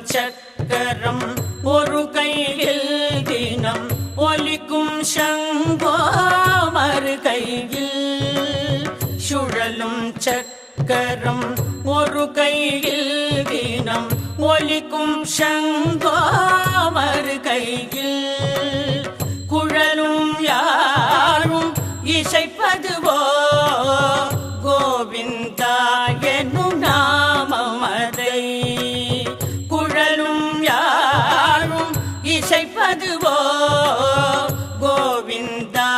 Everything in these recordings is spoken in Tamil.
சக்கரம் ஒரு கையில் தினம் ஒலிக்கும் சங்கோ மறு கையில் சுழலும் சக்கரம் ஒரு கையில் தினம் ஒலிக்கும் சங்கோ மறு கையில் குழலும் யாழும் இசைப்பதுவோ கோவிந்தா என்னும் நாமமதை குழலும் யாழும் இசைப்பதுவோ கோவிந்தா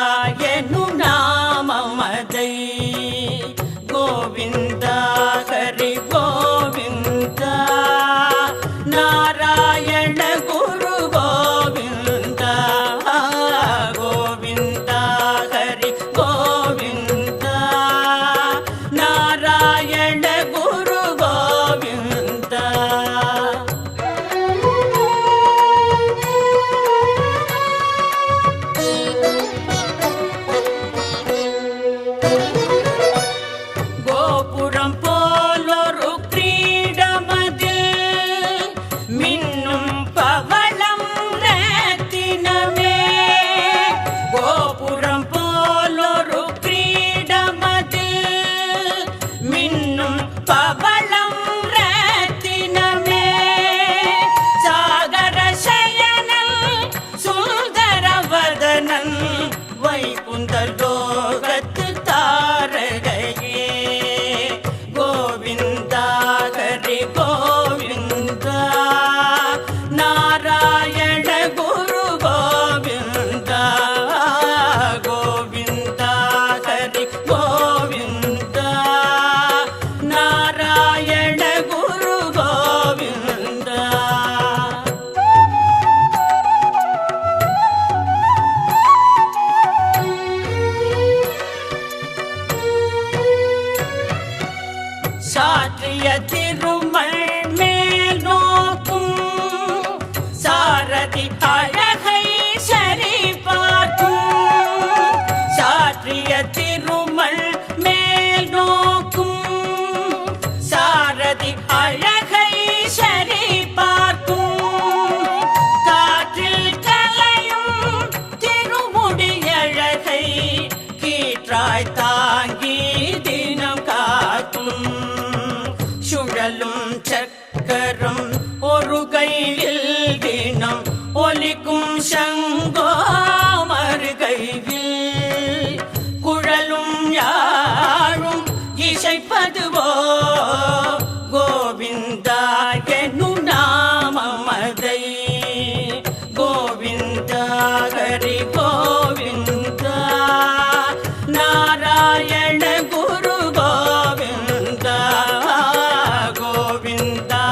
என்னும் நாமமதை கோவிந்தா ஹரி கோவிந்தா நாராயண குரு கோவிந்தா கோவிந்தா ஹரி கோவிந்தா நாராயண குரு கோவிந்தா கோபுரம் போலொரு கிரீடமதில் மின்னும் பவளம் ரத்தினமே கோபுரம் போலொரு கிரீடமதில் மின்னும் பவளம் ரத்தினமே சாகர சயனன் சுந்தரவதனன் வைகுந்த லோகத்து தாரகையே கோவிந்தா ஹரி கோவிந்தா நாராயண குரு கோவிந்தா கோவிந்தா ஹரி கோவிந்தா நாராயண குரு கோவிந்தா சாற்றிய திருமல் மேல் நோக்கும் சாரதி அழகை சரி பார்க்கும் சாற்றிய திருமல் மேல் நோக்கும் சாரதி அழகை சரி பார்க்கும் காற்றில் கலையும் திருமுடி அழகை கீற்றாய் தாங்கி தினம் காக்கும் சுழலும் சக்கரம் ஒரு கையில் தினம் ஒலிக்கும் சங்கோ மறு கையில் குழலும் யாழும் இசைப்பதுவோ கோவிந்தா என்னும் நாமமதை கோவிந்தா ஹரி கோவிந்தா நாராயண குரு கோவிந்தா கோவிந்தா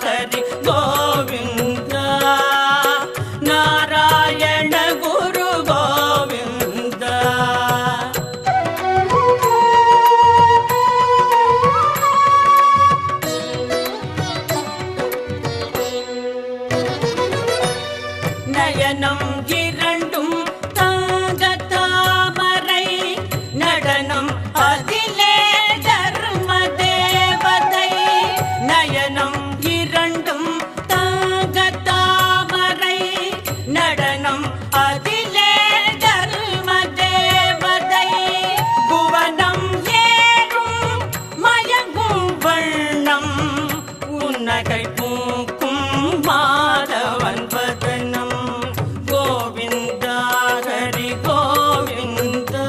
ஹரி கோவிந்தா நாராயண குரு கோவிந்தா நயனம் இரண்டும் தங்க தாமரை நடனம் அதிலே தர்ம தேவதை நயனம் இரண்டும் தங்க தாமரை நடனம் அதிலே தர்ம தேவதை புவனம் ஏறும் மயங்கும் வண்ணம் உன்னகை பூக்கும் மாதவன் வதனம் கோவிந்தா ஹரி கோவிந்தா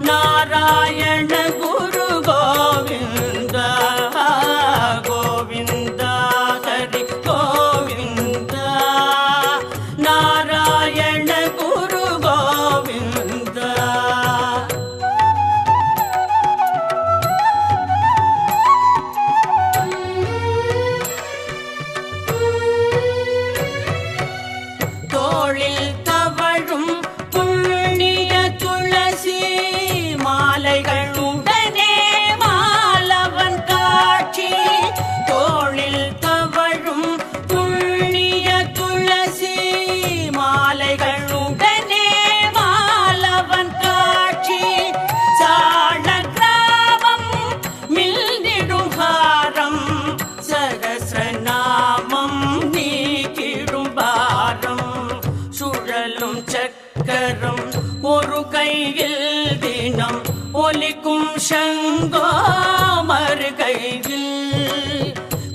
நாராயண குரு கோவிந்தா கோவிந்தா ஹரி கோவிந்தா நாராயண குரு கோவிந்தா தோளில் தவழும் புண்ணிய துளசி மாலைகளுடன் தினம் ஒலிக்கும் சங்கோமர் கையில்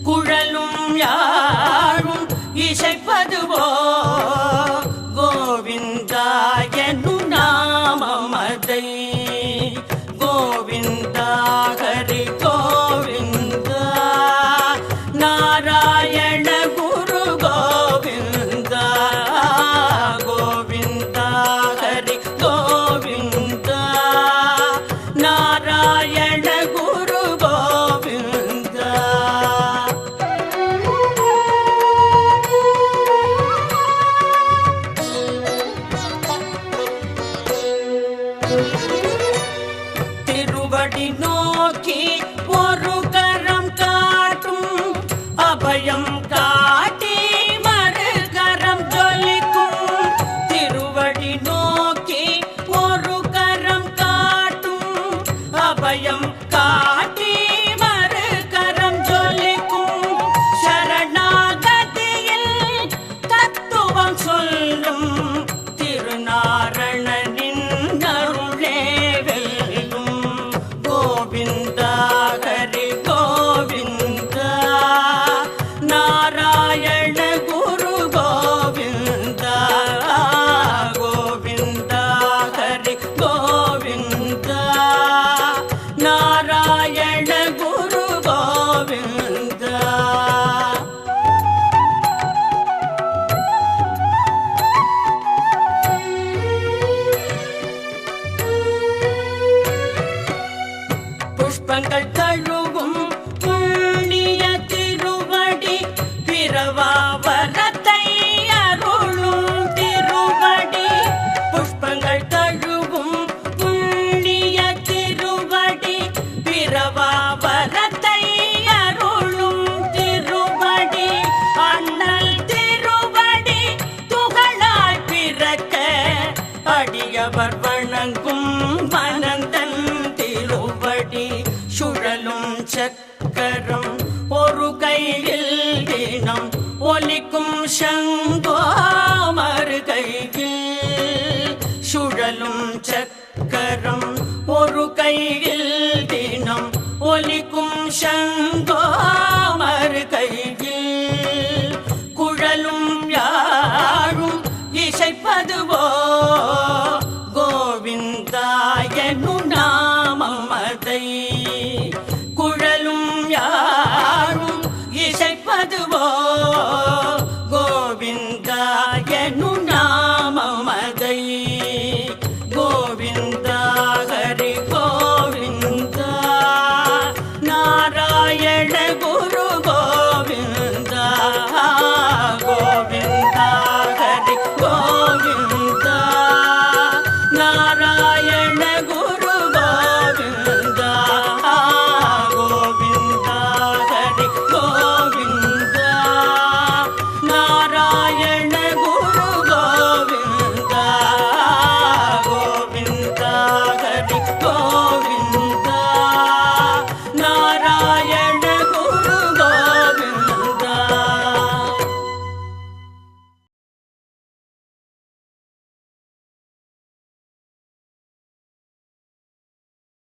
குழலும் யாழும் இசைப்பதுவோ கோவிந்தா என்னும் நாமமதை கோவிந்தா ஹரி கோவிந்தா நாராயண குரு கோவிந்தா கோவிந்தா ஹரி கோவிந்தா நாராயண குரு கோவிந்தா. திருவடி நோக்கி ஒரு கரம் காட்டும் அபயம் காட்டி மறு கரம் ஜொலிக்கும் திருவடி நோக்கி ஒரு கரம் காட்டும் அபயம் காட்டி மறு கரம் ஜொலிக்கும் சரணாகதியில் தத்துவம் சொல்லும் திருநாரணனின் அருளே வெல்லும் கோவிந்தா ஹரி கோவிந்தா நாராயண குரு கோவிந்தா கோவிந்தா ஹரி கோவிந்தா நாராயண குரு கோவிந்தா. புஷ்பங்கள் தழுவும் புண்ணிய திருவடி பிறவா வரத்தை அருளும் திருவடி புஷ்பங்கள் தழுவும் புண்ணிய திருவடி பிறவா வரத்தை அருளும் திருவடி அண்ணல் திருவடி துகளாய் பிறக்க அடியவர் வணங்கும் மனந்தன் திருவடி சுழலும் சக்கரம் ஒரு கையில் தினம் ஒலிக்கும் சங்கோமர் கையில் சுழலும் சக்கரம் ஒரு கையில் தினம் ஒலிக்கும் சங்கோமர் கையில் குழலும் யாழும் இசைப்பதுவோ கோவிந்தா என்னும் நாமமதை குழலும் யாழும் இசைப்பதுவோ